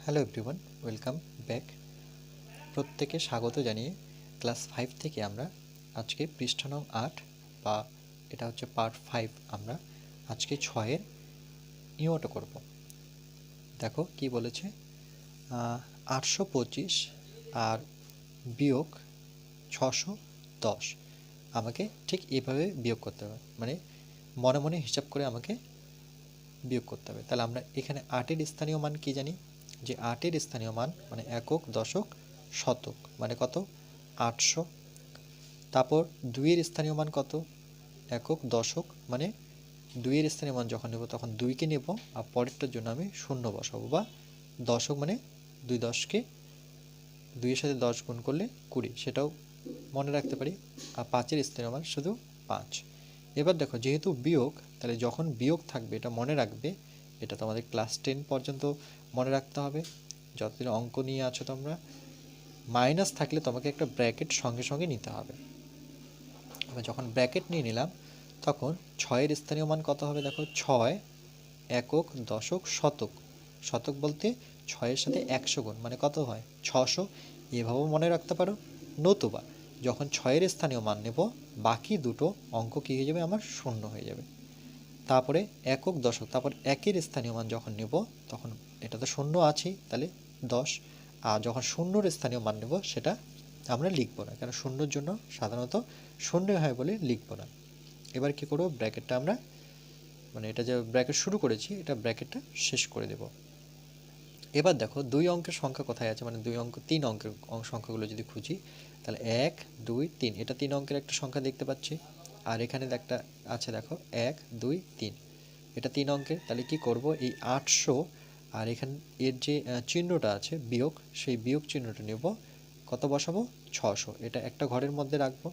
Hello everyone, welcome back. প্রত্যেকে স্বাগত জানিয়ে ক্লাস 5 থেকে আমরা আজকে পৃষ্ঠা নং 8 বা এটা হচ্ছে পার্ট 5 আমরা আজকে 6-এর ইওটো করব। দেখো কি বলেছে, 825 আর বিয়োগ 610 আমাকে ঠিক এইভাবে বিয়োগ করতে হবে, মানে মনে মনে হিসাব করে আমাকে বিয়োগ করতে হবে। তাহলে আমরা এখানে 8-এর স্থানীয় মান কি জানি, যে 8-এর স্থানীয় মান মানে একক, দশক, শতক মানে কত 800। তারপর 2-এর স্থানীয় মান কত, একক, দশক মানে 2-এর স্থানীয় মান যখন নেব তখন 2কে নেব, আর পরেরটার জন্য আমি শূন্য বসাবো, বা দশক মানে 2 10কে 2-এর সাথে 10 গুণ করলে 20, সেটাও মনে রাখতে পারি। আর 5-এর স্থানীয় মান শুধু 5। এবার দেখো যেহেতু বিয়োগ, তাহলে যখন বিয়োগ থাকবে এটা মনে রাখবে, এটা তোমাদের ক্লাস 10 পর্যন্ত মনে রাখতে হবে যতদিন অঙ্ক নিয়ে আছো তোমরা। মাইনাস থাকলে তোমাকে একটা ব্র্যাকেট সঙ্গে সঙ্গে নিতে হবে। এবার যখন ব্র্যাকেট নিয়ে নিলাম তখন 6-এর স্থানীয় মান কত হবে, দেখো 6 একক, দশক, শতক। শতক বলতে 6-এর সাথে 100 গুণ মানে কত হয় 600, এভাবেও মনে রাখতে পারো। নতুবা যখন 6-এর স্থানীয় মান নেব বাকি দুটো অঙ্ক কী হয়ে যাবে, আমার শূন্য হয়ে যাবে। তারপরে একক, দশক, তারপর 1-এর স্থানীয় মান যখন নেব তখন এটা তো শূন্য আছেই, তাহলে 10। আর যখন শূন্যর স্থানীয় মান নেব সেটা আমরা লিখব না, কারণ শূন্যর জন্য সাধারণত শূন্য হয় বলে লিখব না। এবার কি করব, ব্র্যাকেটটা আমরা মানে এটা যে ব্র্যাকেট শুরু করেছি এটা ব্র্যাকেটটা শেষ করে দেব। এবার দেখো 2 অঙ্কের সংখ্যা কোথায় আছে, মানে 2 অঙ্ক 3 অঙ্কের সংখ্যাগুলো যদি খুঁজি তাহলে 1 2 3, এটা 3 অঙ্কের একটা সংখ্যা দেখতে পাচ্ছি। আর এখানে একটা আছে দেখো 1 2 3, এটা 3 অঙ্কের। তাহলে কি করব, এই 800 আর এখানে এর যে চিহ্নটা আছে বিয়োগ, সেই বিয়োগ চিহ্নটা নেব, কত বসাবো 600, এটা একটা ঘরের মধ্যে রাখবো।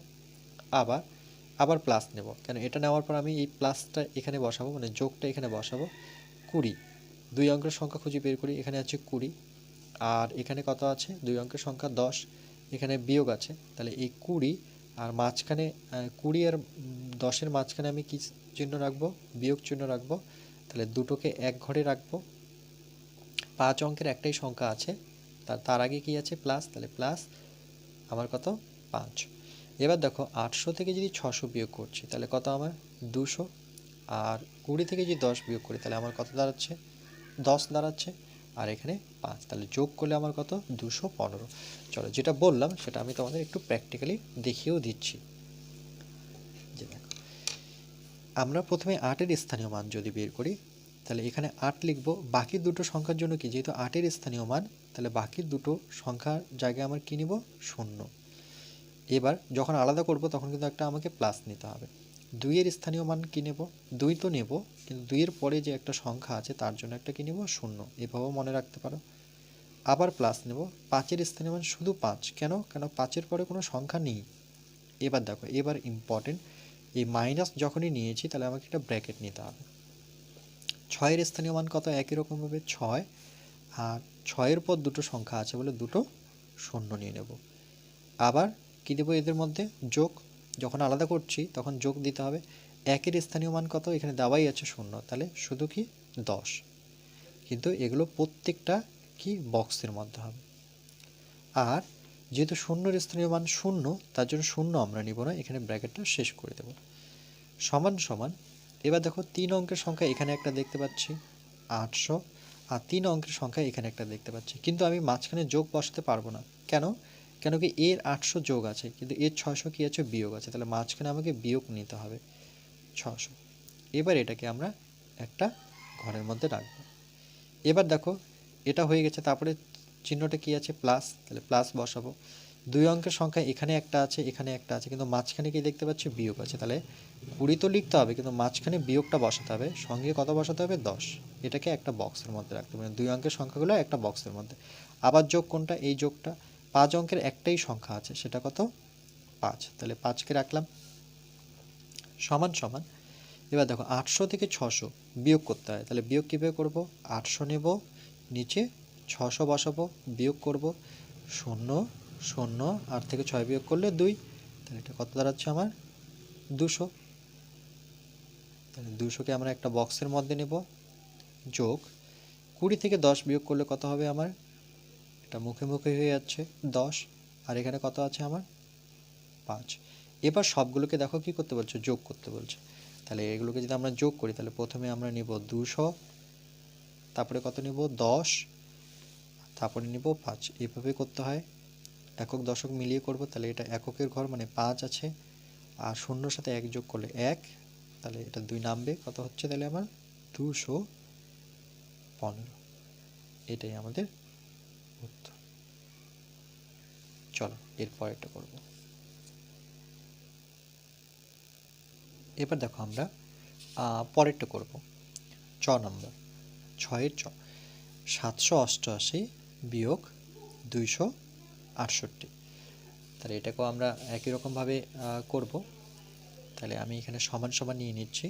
আবার আবার প্লাস নেব, কেন এটা নেওয়ার পর আমি এই প্লাসটা এখানে বসাবো, মানে যোগটা এখানে বসাবো। 20, 2 অঙ্কের সংখ্যা খুঁজে বের করি, এখানে আছে 20, আর এখানে কত আছে 2 অঙ্কের সংখ্যা 10, এখানে বিয়োগ আছে। তাহলে এই 20 আর মাঝখানে 20 আর 10-এর মাঝখানে আমি কি চিহ্ন রাখবো, বিয়োগ চিহ্ন রাখবো। তাহলে দুটোকে এক ঘরে রাখবো। 5 অঙ্কের একটাই সংখ্যা আছে, তার আগে কি আছে প্লাস, তাহলে প্লাস আমার কত 5। এবার দেখো 800 থেকে যদি 600 বিয়োগ করছি তাহলে কত আমার 200, আর 20 থেকে যদি 10 বিয়োগ করি তাহলে আমার কত দাঁড়াচ্ছে 10 দাঁড়াচ্ছে, আর এখানে 5, তাহলে যোগ করলে আমার কত 215। চলো যেটা বললাম সেটা আমি তোমাদের একটু প্র্যাকটিক্যালি দেখিয়েও দিচ্ছি। যে দেখো আমরা প্রথমে 8-এর স্থানীয় মান যদি বের করি তাহলে এখানে 8 লিখব, বাকি দুটো সংখ্যার জন্য কি, যেহেতু 8-এর স্থানীয় মান তাহলে বাকি দুটো সংখ্যার জায়গায় আমার কি নিব শূন্য। এবার যখন আলাদা করব তখন কিন্তু একটা আমাকে প্লাস নিতে হবে। 2-এর স্থানীয় মান কি নেব, 2 তো নেব, কিন্তু 2-এর পরে যে একটা সংখ্যা আছে তার জন্য একটা কি নেব শূন্য, এভাবেও মনে রাখতে পারো। আবার প্লাস নেব, 5-এর স্থানীয় মান শুধু 5, কেন 5-এর পরে কোনো সংখ্যা নেই। এবার দেখো এবার ইম্পর্টেন্ট, এই মাইনাস যখনই নিয়েছি তাহলে আমাকে একটা ব্র্যাকেট নিতে হবে। 6-এর স্থানীয় মান কত, একই রকমভাবে 6, আর 6-এর পর দুটো সংখ্যা আছে বলে দুটো শূন্য নিয়ে নেব। আবার কী দেবো এদের মধ্যে যোগ, যখন আলাদা করছি তখন যোগ দিতে হবে। 1-এর স্থানীয় মান কত, এখানে দেওয়াই আছে শূন্য, তাহলে শুধু কি 10, কিন্তু এগুলো প্রত্যেকটা কি বক্সের মধ্যে হবে। আর যেহেতু শূন্যের স্থানীয় মান শূন্য তার জন্য শূন্য আমরা নিব না, এখানে ব্র্যাকেটটা শেষ করে দেব। সমান সমান, এবার দেখো 3 অঙ্কের সংখ্যা এখানে একটা দেখতে পাচ্ছি 800, আর 3 অঙ্কের সংখ্যা এখানে একটা দেখতে পাচ্ছি, কিন্তু আমি মাঝখানে যোগ বসাতে পারবো না। কেন, কেন কি এর 800 যোগ আছে কিন্তু এর 600 কি আছে বিয়োগ আছে, তাহলে মাঝখানে আমাকে বিয়োগ নিতে হবে 600। এবার এটাকে আমরা একটা ঘরের মধ্যে রাখবো। এবার দেখো এটা হয়ে গেছে, তারপরে চিহ্নটা কি আছে প্লাস, তাহলে প্লাস বসাবো। 2 অঙ্কের সংখ্যা এখানে একটা আছে এখানে একটা আছে, কিন্তু মাঝখানে কি দেখতে পাচ্ছি বিয়োগ আছে, তাহলে 20 তো লিখতে হবে কিন্তু মাঝখানে বিয়োগটা বসাতে হবে, সঙ্গে কত বসাতে হবে 10, এটাকে একটা বক্সের মধ্যে রাখতে হবে, 2 অঙ্কের সংখ্যাগুলো একটা বক্সের মধ্যে। আবার যোগ কোনটা, এই যোগটা 5 অঙ্কের একটাই সংখ্যা আছে সেটা কত 5, তাহলে 5কে রাখলাম। সমান সমান, এবার দেখো 800 থেকে 600 বিয়োগ করতে হয়, তাহলে বিয়োগ কীভাবে করব, 800 নেব, নিচে 600 বসাবো, বিয়োগ করব 0 0, 8 থেকে 6 বিয়োগ করলে 2, তাহলে এটা কত দাঁড়াচ্ছে আমার 200। তাহলে 200কে আমরা একটা বক্সের মধ্যে নেব, যোগ 20 থেকে 10 বিয়োগ করলে কত হবে আমার এটা মুখে মুখে হয়ে যাচ্ছে 10, আর এখানে কত আছে আমার 5। এবার সবগুলোকে দেখো কি করতে বলছে, যোগ করতে বলছে। তাহলে এগুলোকে যদি আমরা যোগ করি তাহলে প্রথমে আমরা নিব 200, তারপরে কত নিব 10, তারপরে নিব 5। এভাবে করতে হয়, একক দশক মিলিয়ে করব। তাহলে এটা এককের ঘর মানে 5 আছে, আর শূন্যর সাথে 1 যোগ করলে 1, তাহলে এটা 2 নামবে। কত হচ্ছে তাহলে আমার 215। এটাই আমাদের উত্তর। চলো এরপর এটা করব। এবার দেখো আমরা পরেরটা করব, চ নাম্বার, 6-এর চ। 788 বিয়োগ 268। তাহলে এটাকেও আমরা একই রকমভাবে করব। তাহলে আমি এখানে সমান সমান নিয়ে নিচ্ছি।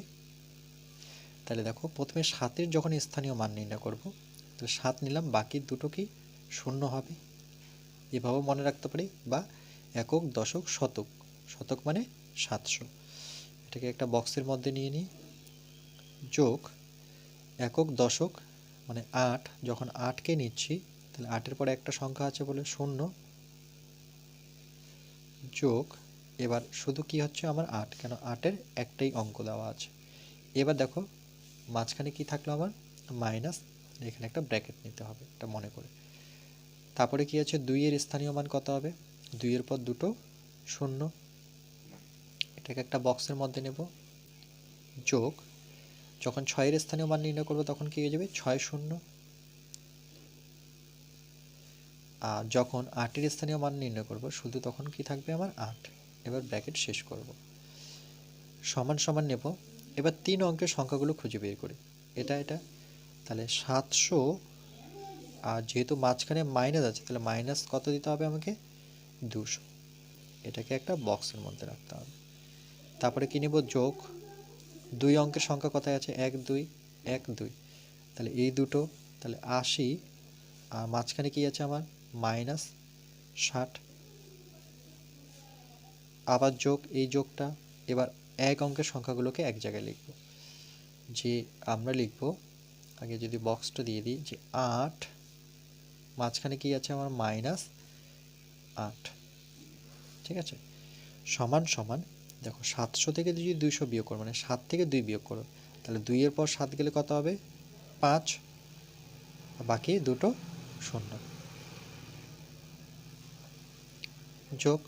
তাহলে দেখো প্রথমে 7-এর যখন স্থানীয় মান নির্ণয় করব, তাহলে 7 নিলাম, বাকি দুটো কি শূন্য হবে। এভাবেও মনে রাখতে পারি, বা একক দশক শতক, শতক মানে 700। এটাকে একটা বক্সের মধ্যে নিয়ে নিই, যোগ একক দশক মানে 8, যখন 8কে নিচ্ছি তাহলে 8-এর পরে একটা সংখ্যা আছে বলে 0, যোগ এবার শুধু কি হচ্ছে আমার 8, কেন 8-এর একটাই অঙ্ক দেওয়া আছে। এবার দেখো মাঝখানে কি থাকলো আমার মাইনাস, এখানে একটা ব্র্যাকেট নিতে হবে, এটা মনে করে। তারপরে কি আছে 2-এর স্থানীয় মান কত হবে, 2-এর পর দুটো 0, এটাকে একটা বক্সের মধ্যে নেব, যোগ যখন 6-এর স্থানীয় মান নির্ণয় করব তখন কি হয়ে যাবে 6 0, আর যখন 8-এর স্থানীয় মান নির্ণয় করব শুধু তখন কি থাকবে আমার 8। এবার ব্র্যাকেট শেষ করব, সমান সমান নেব। এবার 3 অঙ্কের সংখ্যাগুলো খুঁজে বের করি, এটা এটা। তাহলে 700, আর যেহেতু মাঝখানে মাইনাস আছে তাহলে মাইনাস কত দিতে হবে আমাকে 200, এটাকে একটা বক্সের মধ্যে রাখতে হবে। তারপরে কি নেব যোগ 2 অঙ্কের সংখ্যা কোথায় আছে 1 2 1 2, তাহলে এই দুটো, তাহলে 80, আর মাঝখানে কি আছে আমার মাইনাস 60, আবার যোগ এই যোগটা। এবার 1 অঙ্কের সংখ্যাগুলোকে এক জায়গায় লিখব, যে আমরা লিখব আগে যদি বক্সটা দিয়ে দিই যে 8, মাঝখানে কি আছে আমার মাইনাস 8, ঠিক আছে, সমান সমান। দেখো 700 থেকে যদি 200 বিয়োগ করো মানে 7 থেকে 2 বিয়োগ করো, তাহলে 2-এর পর 7 গেলে কত হবে 5, বাকি দুটো 0, যোগ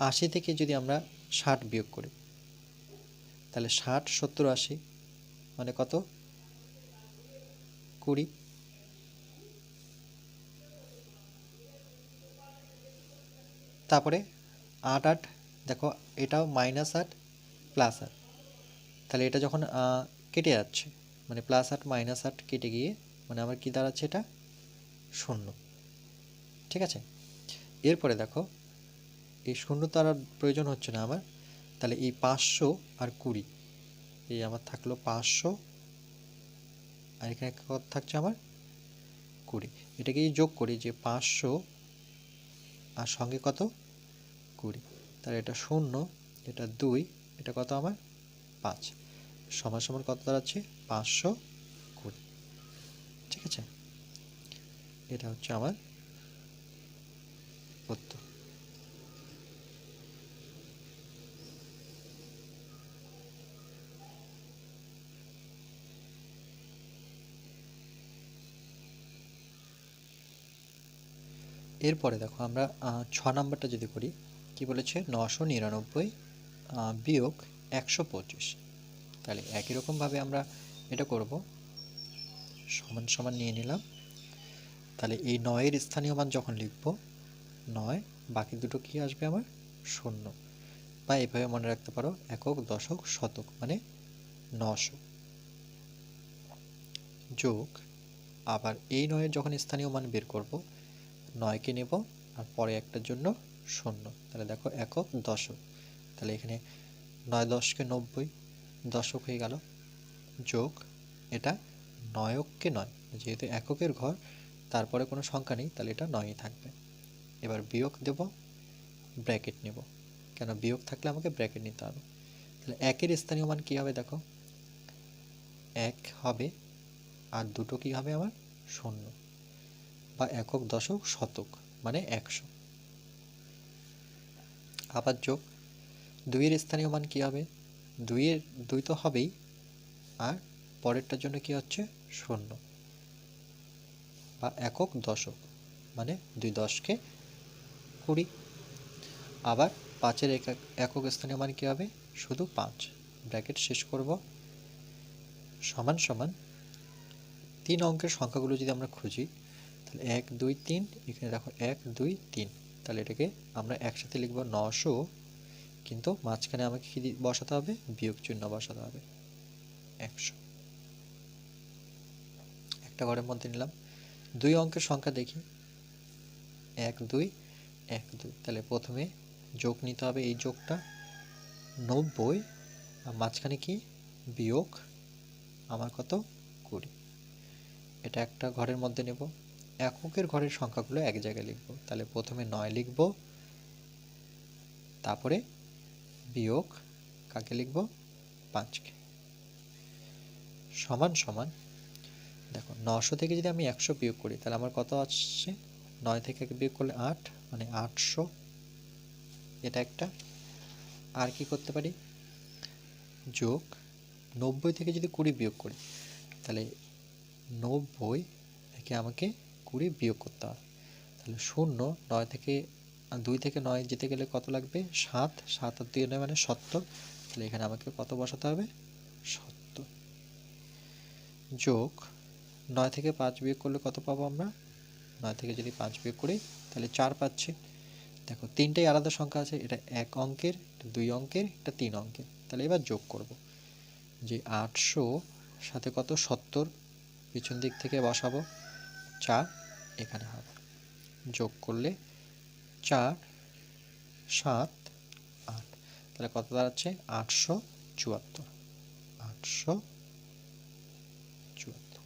80 থেকে যদি আমরা 60 বিয়োগ করি তাহলে 60 70 80 মানে কত 20। তারপরে 8 8, দেখো এটাও -8 +8, তাহলে এটা যখন কেটে যাচ্ছে মানে +8 -8 কেটে গিয়ে মানে আমার কি দাঁড়াচ্ছে এটা 0, ঠিক আছে। এরপরে দেখো এই 0 তো আর প্রয়োজন হচ্ছে না আমার, তাহলে এই 500 আর 20, এই আমার থাকলো 500, আর এখানে কত থাকছে আমার 20। এটাকে যোগ করি যে 500 আর সঙ্গে কত 20, তাহলে এটা 0, এটা 2, এটা কত আমার 5, সমান সমান কত দাঁড়াচ্ছে 520, ঠিক আছে। এটা হচ্ছে আমার উত্তর। এরপরে দেখো আমরা 6 নাম্বারটা যদি করি, কি বলেছে 999 বিয়োগ 125। তাহলে একই রকমভাবে আমরা এটা করব, সমান সমান নিয়ে নিলাম। তাহলে এই 9-এর স্থানীয় মান যখন লিখব 9, বাকি দুটো কি আসবে আমার 0, বা এভাবে মনে রাখতে পারো একক দশক শতক মানে 900, যোগ আবার এই 9-এর যখন স্থানীয় মান বের করব 9কে নেব আর পরে একটার জন্য 0, তাহলে দেখো একক দশক, তাহলে এখানে 9 10কে 90 দশক হয়ে গেল, যোগ এটা 9কে 9, যেহেতু এককের ঘর তারপরে কোনো সংখ্যা নেই তাহলে এটা 9ই থাকবে। এবার বিয়োগ দেব, ব্র্যাকেট নেব, কেন বিয়োগ থাকলে আমাকে ব্র্যাকেট নিতে হবে। তাহলে 1-এর স্থানীয় মান কী হবে দেখো 1 হবে, আর দুটো কি হবে আমার 0, বা একক, দশক, শতক মানে 100। আবার যোগ, 2-এর স্থানীয় মান কি হবে? 2 তো হবেই, আর পরেরটার জন্য কি হচ্ছে? 0 বা একক, দশক মানে 2 10কে 20। আবার 5-এর একক স্থানীয় মান কি হবে? শুধু 5। ব্র্যাকেট শেষ করব, সমান সমান 3 অঙ্কের সংখ্যাগুলো যদি আমরা খুঁজি, তাহলে 1 2 3, এখানে দেখো 1 2 3, তাহলে এটাকে আমরা একসাথে লিখব 900, কিন্তু মাঝখানে আমাকে কি বসাতে হবে? বিয়োগ চিহ্ন বসাতে হবে 100। একটা ঘরের মধ্যে নিলাম। 2 অঙ্কের সংখ্যা দেখি, 1 2 1 2, তাহলে প্রথমে যোগ নিতে হবে, এই যোগটা 90, আর মাঝখানে কি? বিয়োগ আমার কত? 20। এটা একটা ঘরের মধ্যে নেব। এককের ঘরের সংখ্যাগুলো এক জায়গায় লিখব, তাহলে প্রথমে 9 লিখব, তারপরে বিয়োগ কাকে লিখব? 5কে। সমান সমান, দেখো 900 থেকে যদি আমি 100 বিয়োগ করি, তাহলে আমার কত আসছে? 9 থেকে বিয়োগ করলে 8, মানে 800। এটা একটা। আর কি করতে পারি? যোগ 90 থেকে যদি 20 বিয়োগ করি, তাহলে 90 থেকে আমাকে 20 বিয়োগ করতে হবে, তাহলে 0, 9 থেকে 2 থেকে 9 যেতে গেলে কত লাগবে? 7, 7 আর 2 9 মানে 70, তাহলে এখানে আমাকে কত বসাতে হবে? 70। যোগ 9 থেকে 5 বিয়োগ করলে কত পাবো আমরা? 9 থেকে যদি 5 বিয়োগ করি, তাহলে 4 পাচ্ছি। দেখো 3টাই আলাদা সংখ্যা আছে, এটা 1 অঙ্কের, এটা 2 অঙ্কের, এটা 3 অঙ্কের। তাহলে এবার যোগ করব, যে 800 সাথে কত? 70 পিছন দিক থেকে বসাবো, 4 এখানে হবে। যোগ করলে 4 7 8, তাহলে কত দাঁড়াচ্ছে? 874। 874,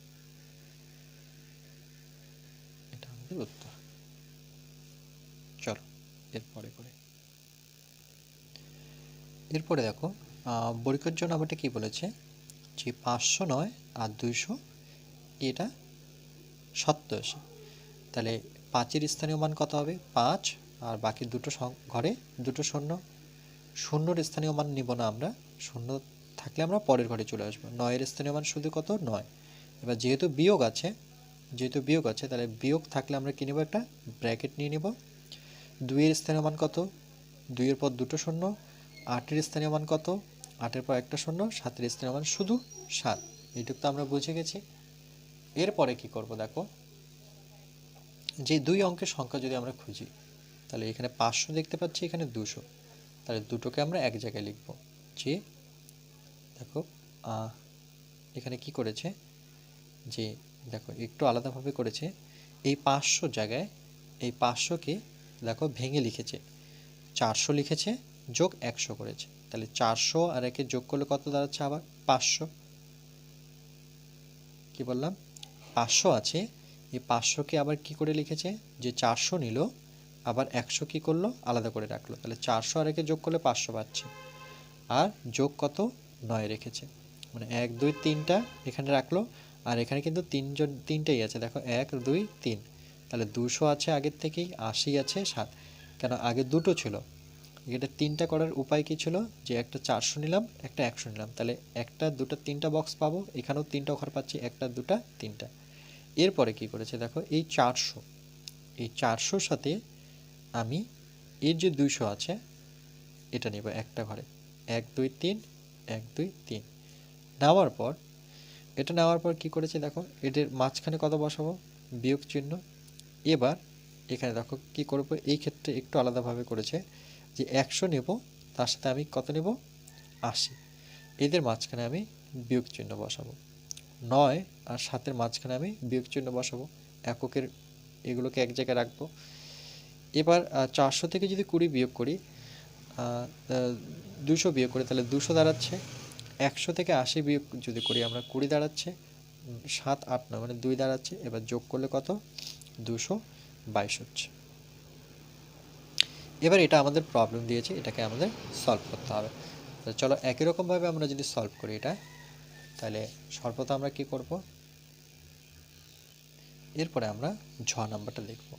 এটা আমাদের উত্তর। চলো এরপরে করে, এরপরে দেখো পরীক্ষার জন্য আমারটা কি বলেছে, যে 509 আর 200 এটা 87। তাহলে 5-এর স্থানীয় মান কত হবে? 5, আর বাকি দুটো ঘরে দুটো শূন্য। শূন্যর স্থানীয় মান নিব না আমরা, শূন্য থাকলে আমরা পরের ঘরে চলে আসবো। 9-এর স্থানীয় মান শুধু কত? 9। এবার যেহেতু বিয়োগ আছে, তাহলে বিয়োগ থাকলে আমরা কি নেব? একটা ব্র্যাকেট নিয়ে নেব। 2-এর স্থানীয় মান কত? 2-এর পর দুটো শূন্য। 8-এর স্থানীয় মান কত? 8-এর পর একটা শূন্য। 7-এর স্থানীয় মান শুধু 7। এইটুকু তো আমরা বুঝে গেছি। এরপরে কি করব দেখো, যে 2 অঙ্কের সংখ্যা যদি আমরা খুঁজি, তাহলে এখানে 500 দেখতে পাচ্ছি, এখানে 200, তাহলে দুটোকে আমরা এক জায়গায় লিখব। যে দেখো এখানে কি করেছে, যে দেখো একটু আলাদাভাবে করেছে, এই 500 জায়গায় এই 500কে দেখো ভেঙে লিখেছে, 400 লিখেছে, যোগ 100 করেছে। তাহলে 400 আর একে যোগ করলে কত দাঁড়াচ্ছে? আবার 500। কি বললাম? 500 আছে, এই 500কে আবার কি করে লিখেছে, যে 400 নিল, আবার 100 কি করলো? আলাদা করে রাখলো। তাহলে 400 আর একে যোগ করলে 500 পাচ্ছে, আর যোগ কত? 9 রেখেছে, মানে 1 2 3টা এখানে রাখলো, আর এখানে কিন্তু তিনটাই আছে, দেখো 1 2 3। তাহলে 200 আছে আগের থেকেই, 80 আছে, 7। কেন? আগে দুটো ছিল, এটা 3টা করার উপায় কি ছিল, যে একটা 400 নিলাম, একটা 100 নিলাম, তাহলে একটা দুটা 3টা বক্স পাবো, এখানেও 3টা ঘর পাচ্ছি, একটা দুটা 3টা। এরপরে কি করেছে দেখো, এই 400 সাথে আমি এর যে 200 আছে এটা নেব একটা ঘরে, 1 2 3, 1 2 3 নেওয়ার পর, এটা নেওয়ার পর কি করেছে দেখো, এদের মাঝখানে কত বসাবো? বিয়োগ চিহ্ন। এবার এখানে দেখো কি করব, এই ক্ষেত্রে একটু আলাদাভাবে করেছে, যে 100 নেব, তার সাথে আমি কত নেব? 80। এদের মাঝখানে আমি বিয়োগ চিহ্ন বসাবো, 9 আর 7-এর মাঝখানে আমি বিয়োগ চিহ্ন বসাবো, এককের এগুলোকে এক জায়গায় রাখবো। এবার 400 থেকে যদি 20 বিয়োগ করি, 200 বিয়োগ করি, তাহলে 200 দাঁড়াচ্ছে। 100 থেকে 80 বিয়োগ যদি করি আমরা, 20 দাঁড়াচ্ছে। 7 8 9 মানে 2 দাঁড়াচ্ছে। এবার যোগ করলে কত? 222 হচ্ছে। এবার এটা আমাদের প্রবলেম দিয়েছে, এটাকে আমাদের সলভ করতে হবে। তো চলো একই রকমভাবে আমরা যদি সলভ করি এটা, তাহলে সর্বপ্রথম আমরা কি করব, এরপরে আমরা ঝ নাম্বারটা লিখব,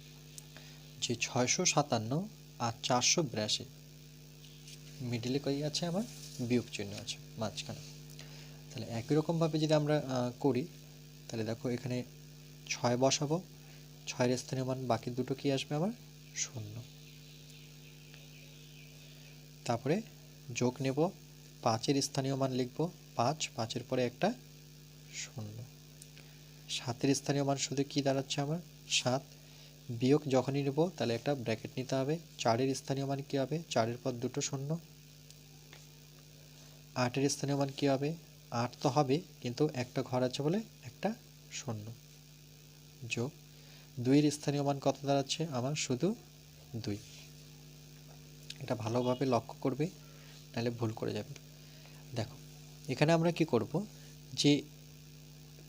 যে 657 আর 482 মিডিলে কই আছে আমার, বিয়োগ চিহ্ন আছে মাঝখানে। তাহলে একই রকমভাবে যদি আমরা করি, তাহলে দেখো এখানে 6 বসাবো, 6 এর স্থানীয় মান বাকি দুটো কি আসবে আমার, 0। তারপরে যোগ নেব, 5 এর স্থানীয় মান লিখব 5, 5 এর পরে একটা 0। 7 এর স্থানীয় মান শুধু কি দাঁড়াচ্ছে আমার, 7। বিয়োগ যখনই নেব তাহলে একটা ব্র্যাকেট নিতে হবে। 4 এর স্থানীয় মান কি হবে, 4 এর পর দুটো 0। 8 এর স্থানীয় মান কি হবে, 8 তো হবে কিন্তু একটা ঘর আছে বলে একটা 0। যোগ 2 এর স্থানীয় মান কত দাঁড়াচ্ছে আমার, শুধু 2। এটা ভালোভাবে লক্ষ্য করবে, নাহলে ভুল করে যাবে। দেখো এখানে আমরা কি করব, যে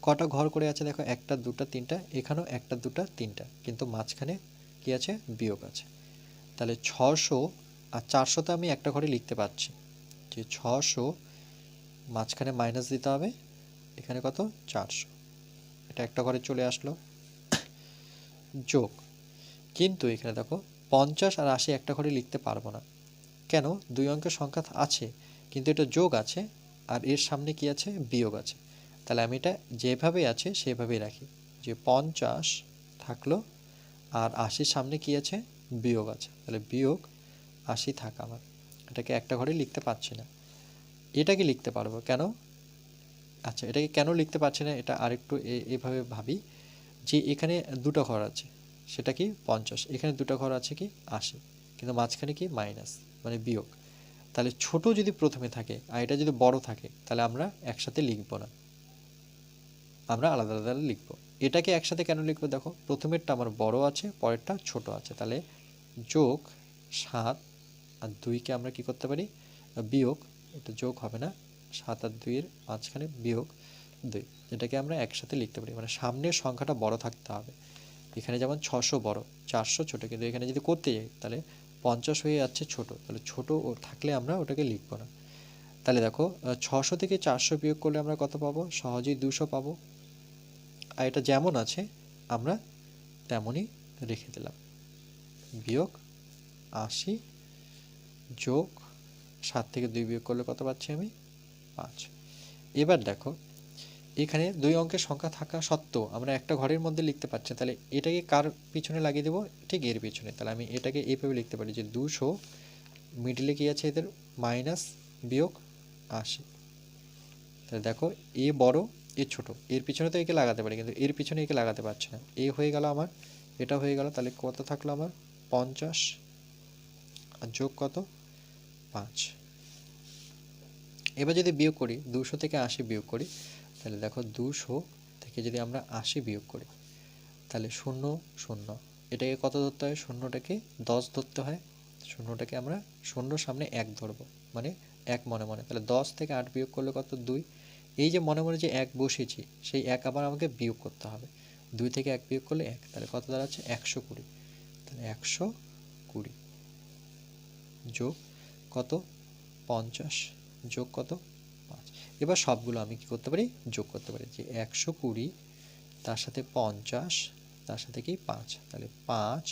কটা ঘর করে আছে দেখো, 1টা 2টা 3টা, এখানেও 1টা 2টা 3টা, কিন্তু মাঝখানে কি আছে, বিয়োগ আছে। তাহলে 600 আর 400 তো আমি একটা ঘরে লিখতে পাচ্ছি, যে 600 মাঝখানে মাইনাস দিতে হবে, এখানে কত, 400, এটা একটা ঘরে চলে আসলো। যোগ, কিন্তু এখানে দেখো 50 আর 80 একটা ঘরে লিখতে পারবো না, কেন, দুই অঙ্কের সংখ্যা আছে কিন্তু এটা যোগ আছে আর এর সামনে কি আছে, বিয়োগ আছে। তাহলে আমি এটা যেভাবে আছে সেভাবেই রাখি, যে 50 থাকলো আর 80 সামনে কি আছে, বিয়োগ আছে, তাহলে বিয়োগ 80 থাক আমার। এটাকে একটা ঘরে লিখতে পারছি না, এটাকে লিখতে পারবো কেন, আচ্ছা এটাকে কেন লিখতে পারছি না, এটা আরেকটু এভাবে ভাবি, যে এখানে দুটো ঘর আছে, সেটা কি 50, এখানে দুটো ঘর আছে কি 80, কিন্তু মাঝখানে কি মাইনাস মানে বিয়োগ। তাহলে ছোট যদি প্রথমে থাকে আর এটা যদি বড় থাকে, তাহলে আমরা একসাথে লিখব না, আমরা আলাদা আলাদা লিখব। এটাকে একসাথে কেন লিখবো, দেখো প্রথমেরটা আমার বড় আছে, পরেরটা ছোট আছে, তাহলে যোগ 7 আর 2কে আমরা কি করতে পারি, বিয়োগ, এটা যোগ হবে না, 7 আর 2 এর মাঝখানে বিয়োগ 2, এটাকে আমরা একসাথে লিখতে পারি, মানে সামনের সংখ্যাটা বড় থাকতে হবে। এখানে যেমন 600 বড়, 400 ছোট, কিন্তু এখানে যদি করতে যাই তাহলে 50 হয়ে যাচ্ছে ছোট, তাহলে ছোট থাকলে আমরা ওটাকে লিখব না। তাহলে দেখো 600 থেকে 400 বিয়োগ করলে আমরা কত পাবো, সহজেই 200 পাবো। আর এটা যেমন আছে আমরা তেমনই রেখে দিলাম, বিয়োগ 80 যোগ 7 থেকে 2 বিয়োগ করলে কত পাচ্ছি আমি, 5। এবার দেখো এখানে দুই অঙ্কের সংখ্যা থাকা সত্ত্বেও আমরা একটা ঘরের মধ্যে লিখতে পারছি, তাহলে এটাকে কার পিছনে লাগিয়ে দেবো, ঠিক এর পিছনে। তাহলে আমি এটাকে এইভাবে লিখতে পারি, যে 200 মিডিলে কি আছে এদের, মাইনাস বিয়োগ 80। তাহলে দেখো এ বড় এ ছোট, এর পিছনে তো একে লাগাতে পারি কিন্তু এর পিছনে একে লাগাতে পারছি না, এ হয়ে গেল আমার, এটা হয়ে গেল, তাহলে কত থাকলো আমার 50 আর যোগ কত 5। এবার যদি বিয়োগ করি, 200 থেকে 80 বিয়োগ করি, তাহলে দেখো 200 থেকে যদি আমরা 80 বিয়োগ করি, তাহলে 0 0, এটাকে কত ধরতে হয়, শূন্যটাকে 10 ধরতে হয়, শূন্যটাকে আমরা 0 সামনে 1 ধরবো, মানে 1 মনে মনে। তাহলে 10 থেকে 8 বিয়োগ করলে কত, 2। এই যে মনে মনে যে 1 বসেছি, সেই 1 আবার আমাকে বিয়োগ করতে হবে, 2 থেকে 1 বিয়োগ করলে 1, তাহলে কত দাঁড়াচ্ছে 120। তাহলে 120 যোগ কত 50 যোগ কত 5। এবার সবগুলো আমি কি করতে পারি, যোগ করতে পারি, যে 120 তার সাথে 50 তার সাথে কি 5, তাহলে 5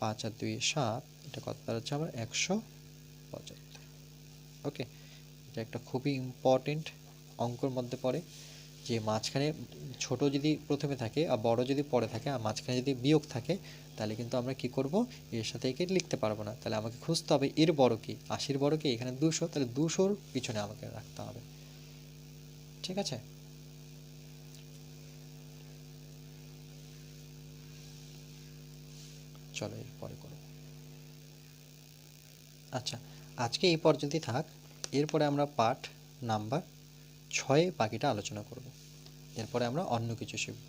5 আর 2 7, এটা কত দাঁড়াচ্ছে আমার 175। ওকে, এটা একটা খুবই ইম্পর্টেন্ট অঙ্কের মধ্যে পড়ে, যে মাঝখানে ছোট যদি প্রথমে থাকে আর বড় যদি পরে থাকে আর মাঝখানে যদি বিয়োগ থাকে, তাহলে কিন্তু আমরা কি করব, এর সাথে একে লিখতে পারবো না, তাহলে আমাকে খুঁজতে হবে এর বড় কি, 80-র বড় কি, এখানে 200, তাহলে 200-র পিছনে আমাকে রাখতে হবে। ঠিক আছে, চলো এরপরে করব। আচ্ছা, আজকে এই পর্যন্তই থাক, এরপরে আমরা পাঠ নাম্বার 6 বাকিটা আলোচনা করব, এরপরে আমরা অন্য কিছু শিখব।